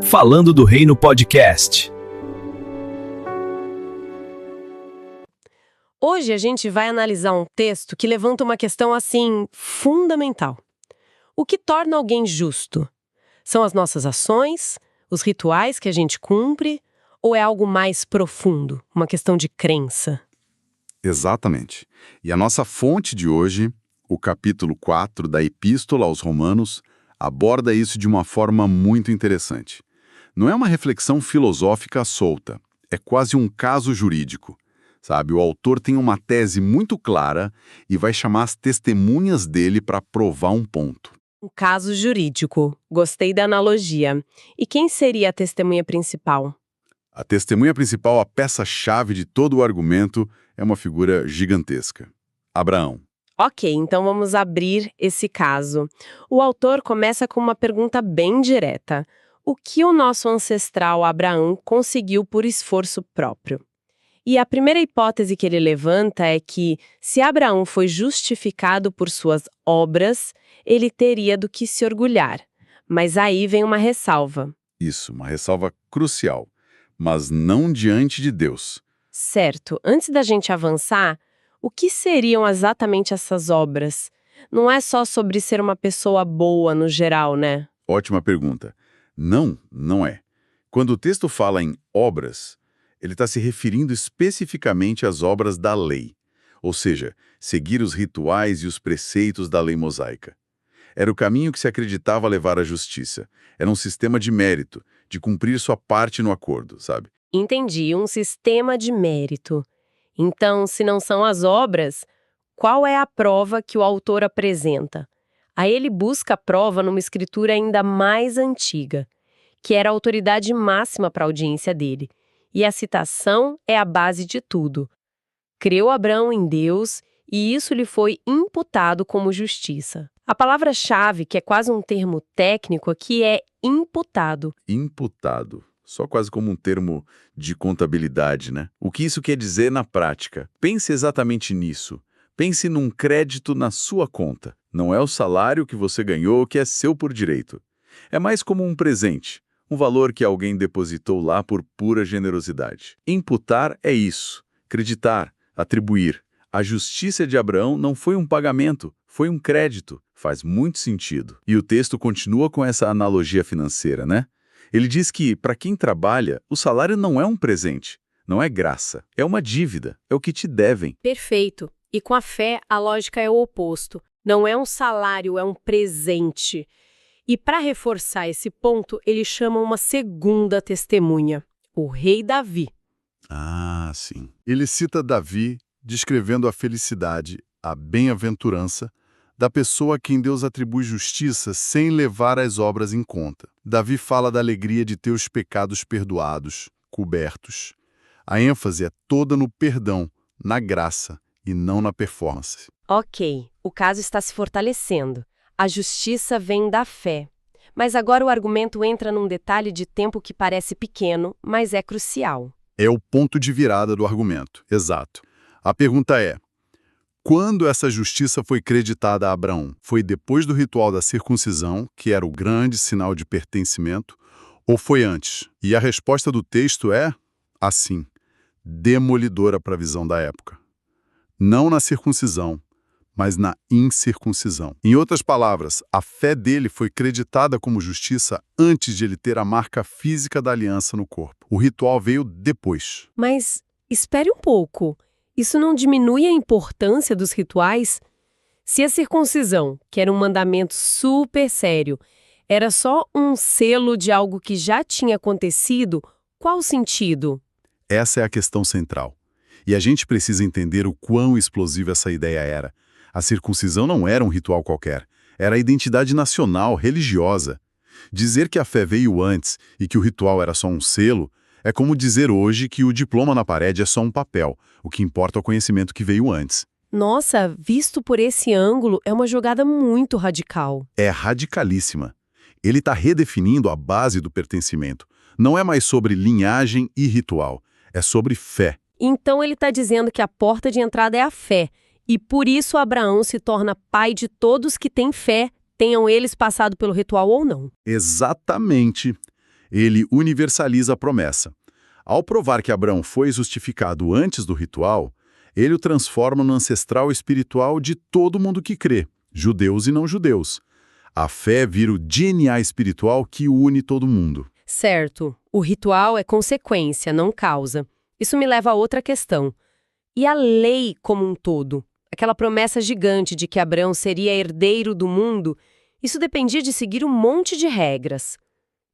Falando do Reino Podcast. Hoje a gente vai analisar um texto que levanta uma questão assim fundamental. O que torna alguém justo? São as nossas ações, os rituais que a gente cumpre, ou é algo mais profundo, uma questão de crença? Exatamente. E a nossa fonte de hoje, o capítulo 4 da Epístola aos Romanos, aborda isso de uma forma muito interessante. Não é uma reflexão filosófica solta, é quase um caso jurídico. Sabe, o autor tem uma tese muito clara e vai chamar as testemunhas dele para provar um ponto. Um caso jurídico. Gostei da analogia. E quem seria a testemunha principal? A testemunha principal, a peça-chave de todo o argumento, é uma figura gigantesca: Abraão. Ok, então vamos abrir esse caso. O autor começa com uma pergunta bem direta. O que o nosso ancestral Abraão conseguiu por esforço próprio? E a primeira hipótese que ele levanta é que, se Abraão foi justificado por suas obras, ele teria do que se orgulhar. Mas aí vem uma ressalva. Isso, uma ressalva crucial, mas não diante de Deus. Certo, antes da gente avançar, o que seriam exatamente essas obras? Não é só sobre ser uma pessoa boa no geral, né? Ótima pergunta. Não, não é. Quando o texto fala em obras, ele está se referindo especificamente às obras da lei, ou seja, seguir os rituais e os preceitos da lei mosaica. Era o caminho que se acreditava levar à justiça. Era um sistema de mérito, de cumprir sua parte no acordo, sabe? Entendi, um sistema de mérito. Então, se não são as obras, qual é a prova que o autor apresenta? Aí ele busca a prova numa escritura ainda mais antiga, que era a autoridade máxima para a audiência dele. E a citação é a base de tudo. Creu Abraão em Deus e isso lhe foi imputado como justiça. A palavra-chave, que é quase um termo técnico aqui, é imputado. Imputado. Só quase como um termo de contabilidade, né? O que isso quer dizer na prática? Pense exatamente nisso. Pense num crédito na sua conta. Não é o salário que você ganhou que é seu por direito. É mais como um presente, um valor que alguém depositou lá por pura generosidade. Imputar é isso, acreditar, atribuir. A justiça de Abraão não foi um pagamento, foi um crédito. Faz muito sentido. E o texto continua com essa analogia financeira, né? Ele diz que, para quem trabalha, o salário não é um presente, não é graça, é uma dívida, é o que te devem. Perfeito. E com a fé, a lógica é o oposto. Não é um salário, é um presente. E para reforçar esse ponto, ele chama uma segunda testemunha, o rei Davi. Ah, sim. Ele cita Davi descrevendo a felicidade, a bem-aventurança, da pessoa a quem Deus atribui justiça sem levar as obras em conta. Davi fala da alegria de ter os pecados perdoados, cobertos. A ênfase é toda no perdão, na graça e não na performance. Ok, o caso está se fortalecendo. A justiça vem da fé. Mas agora o argumento entra num detalhe de tempo que parece pequeno, mas é crucial. É o ponto de virada do argumento, exato. A pergunta é: quando essa justiça foi creditada a Abraão? Foi depois do ritual da circuncisão, que era o grande sinal de pertencimento, ou foi antes? E a resposta do texto é, assim, demolidora para a visão da época. Não na circuncisão, mas na incircuncisão. Em outras palavras, a fé dele foi creditada como justiça antes de ele ter a marca física da aliança no corpo. O ritual veio depois. Mas espere um pouco. Isso não diminui a importância dos rituais? Se a circuncisão, que era um mandamento super sério, era só um selo de algo que já tinha acontecido, qual o sentido? Essa é a questão central. E a gente precisa entender o quão explosiva essa ideia era. A circuncisão não era um ritual qualquer. Era a identidade nacional, religiosa. Dizer que a fé veio antes e que o ritual era só um selo é como dizer hoje que o diploma na parede é só um papel. O que importa é o conhecimento que veio antes. Nossa, visto por esse ângulo, é uma jogada muito radical. É radicalíssima. Ele está redefinindo a base do pertencimento. Não é mais sobre linhagem e ritual. É sobre fé. Então ele está dizendo que a porta de entrada é a fé. E por isso Abraão se torna pai de todos que têm fé, tenham eles passado pelo ritual ou não. Exatamente. Ele universaliza a promessa. Ao provar que Abraão foi justificado antes do ritual, ele o transforma no ancestral espiritual de todo mundo que crê, judeus e não judeus. A fé vira o DNA espiritual que une todo mundo. Certo, o ritual é consequência, não causa. Isso me leva a outra questão. E a lei como um todo? Aquela promessa gigante de que Abraão seria herdeiro do mundo, isso dependia de seguir um monte de regras.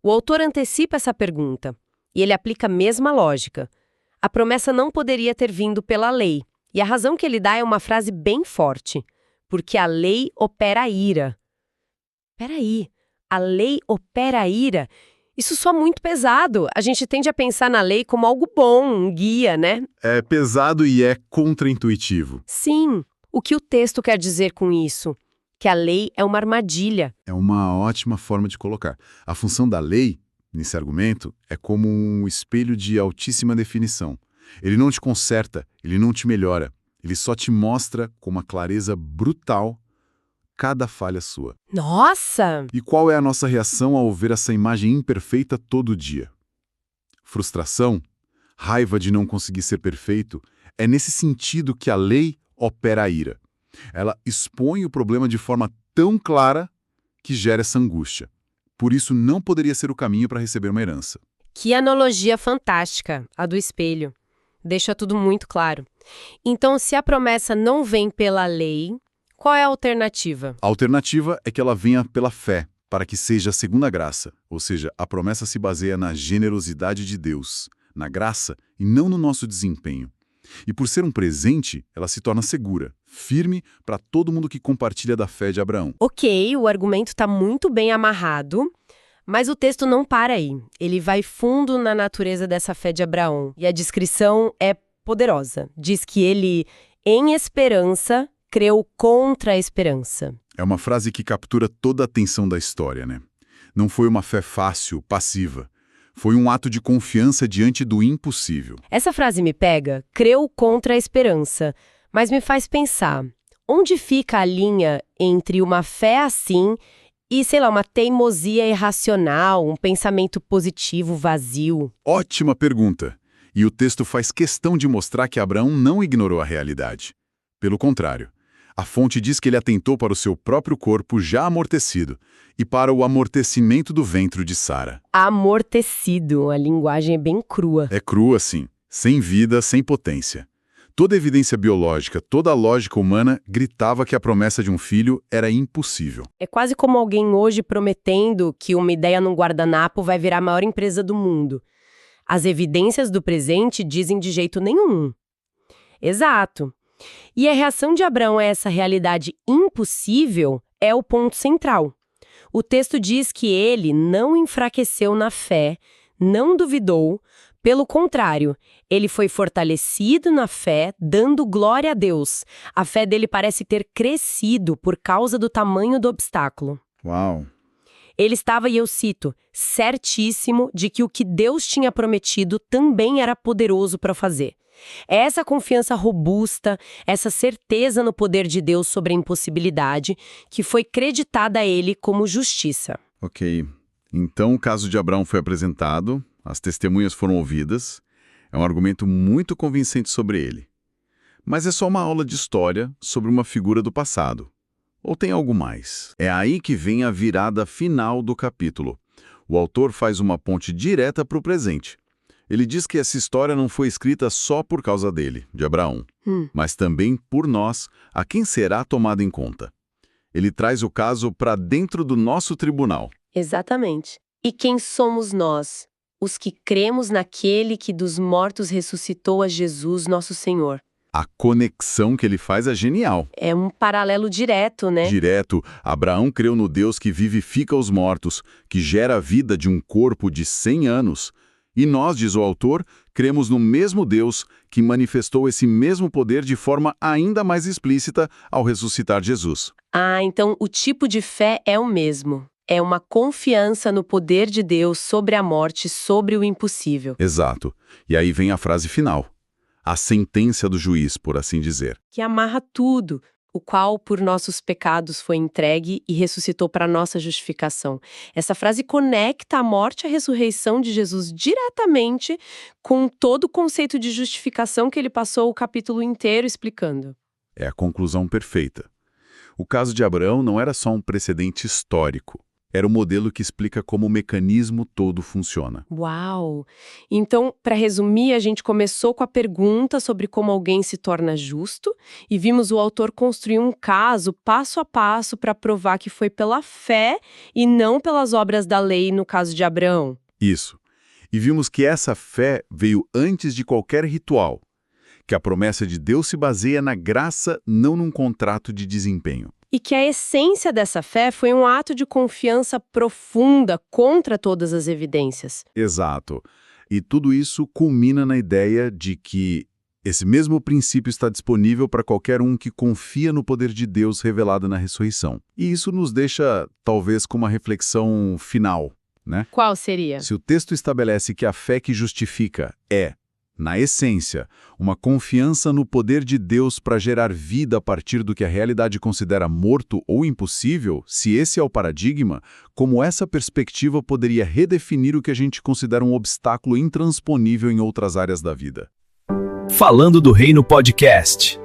O autor antecipa essa pergunta, e ele aplica a mesma lógica. A promessa não poderia ter vindo pela lei, e a razão que ele dá é uma frase bem forte, porque a lei opera a ira. Peraí, a lei opera a ira? Isso soa muito pesado. A gente tende a pensar na lei como algo bom, um guia, né? É pesado e é contraintuitivo. Sim. O que o texto quer dizer com isso? Que a lei é uma armadilha. É uma ótima forma de colocar. A função da lei, nesse argumento, é como um espelho de altíssima definição. Ele não te conserta, ele não te melhora. Ele só te mostra com uma clareza brutal cada falha sua. Nossa! E qual é a nossa reação ao ver essa imagem imperfeita todo dia? Frustração? Raiva de não conseguir ser perfeito? É nesse sentido que a lei opera a ira. Ela expõe o problema de forma tão clara que gera essa angústia. Por isso, não poderia ser o caminho para receber uma herança. Que analogia fantástica, a do espelho. Deixa tudo muito claro. Então, se a promessa não vem pela lei, qual é a alternativa? A alternativa é que ela venha pela fé, para que seja a segunda graça. Ou seja, a promessa se baseia na generosidade de Deus, na graça e não no nosso desempenho. E por ser um presente, ela se torna segura, firme para todo mundo que compartilha da fé de Abraão. Ok, o argumento está muito bem amarrado, mas o texto não para aí. Ele vai fundo na natureza dessa fé de Abraão. E a descrição é poderosa. Diz que ele, em esperança, creu contra a esperança. É uma frase que captura toda a atenção da história, né? Não foi uma fé fácil, passiva. Foi um ato de confiança diante do impossível. Essa frase me pega, creu contra a esperança, mas me faz pensar, onde fica a linha entre uma fé assim e, sei lá, uma teimosia irracional, um pensamento positivo vazio? Ótima pergunta. E o texto faz questão de mostrar que Abraão não ignorou a realidade. Pelo contrário, a fonte diz que ele atentou para o seu próprio corpo já amortecido e para o amortecimento do ventre de Sara. Amortecido, a linguagem é bem crua. É crua, sim, sem vida, sem potência. Toda evidência biológica, toda a lógica humana gritava que a promessa de um filho era impossível. É quase como alguém hoje prometendo que uma ideia num guardanapo vai virar a maior empresa do mundo. As evidências do presente dizem de jeito nenhum. Exato. E a reação de Abraão a essa realidade impossível é o ponto central. O texto diz que ele não enfraqueceu na fé, não duvidou, pelo contrário, ele foi fortalecido na fé, dando glória a Deus. A fé dele parece ter crescido por causa do tamanho do obstáculo. Uau! Ele estava, e eu cito, certíssimo de que o que Deus tinha prometido também era poderoso para fazer. É essa confiança robusta, essa certeza no poder de Deus sobre a impossibilidade, que foi creditada a ele como justiça. Ok. Então o caso de Abraão foi apresentado, as testemunhas foram ouvidas, é um argumento muito convincente sobre ele. Mas é só uma aula de história sobre uma figura do passado. Ou tem algo mais? É aí que vem a virada final do capítulo. O autor faz uma ponte direta para o presente. Ele diz que essa história não foi escrita só por causa dele, de Abraão, mas também por nós, a quem será tomado em conta. Ele traz o caso para dentro do nosso tribunal. Exatamente. E quem somos nós? Os que cremos naquele que dos mortos ressuscitou a Jesus, nosso Senhor. A conexão que ele faz é genial. É um paralelo direto, né? Direto, Abraão creu no Deus que vivifica os mortos, que gera a vida de um corpo de 100 anos. E nós, diz o autor, cremos no mesmo Deus que manifestou esse mesmo poder de forma ainda mais explícita ao ressuscitar Jesus. Ah, então o tipo de fé é o mesmo. É uma confiança no poder de Deus sobre a morte, sobre o impossível. Exato. E aí vem a frase final. A sentença do juiz, por assim dizer. Que amarra tudo. o qual por nossos pecados foi entregue e ressuscitou para nossa justificação. Essa frase conecta a morte e a ressurreição de Jesus diretamente com todo o conceito de justificação que ele passou o capítulo inteiro explicando. É a conclusão perfeita. O caso de Abraão não era só um precedente histórico. Era o modelo que explica como o mecanismo todo funciona. Uau! Então, para resumir, a gente começou com a pergunta sobre como alguém se torna justo e vimos o autor construir um caso passo a passo para provar que foi pela fé e não pelas obras da lei no caso de Abraão. Isso. E vimos que essa fé veio antes de qualquer ritual, que a promessa de Deus se baseia na graça, não num contrato de desempenho. E que a essência dessa fé foi um ato de confiança profunda contra todas as evidências. Exato. E tudo isso culmina na ideia de que esse mesmo princípio está disponível para qualquer um que confia no poder de Deus revelado na ressurreição. E isso nos deixa, talvez, com uma reflexão final, né? Qual seria? Se o texto estabelece que a fé que justifica é, na essência, uma confiança no poder de Deus para gerar vida a partir do que a realidade considera morto ou impossível, se esse é o paradigma, como essa perspectiva poderia redefinir o que a gente considera um obstáculo intransponível em outras áreas da vida? Falando do Reino Podcast.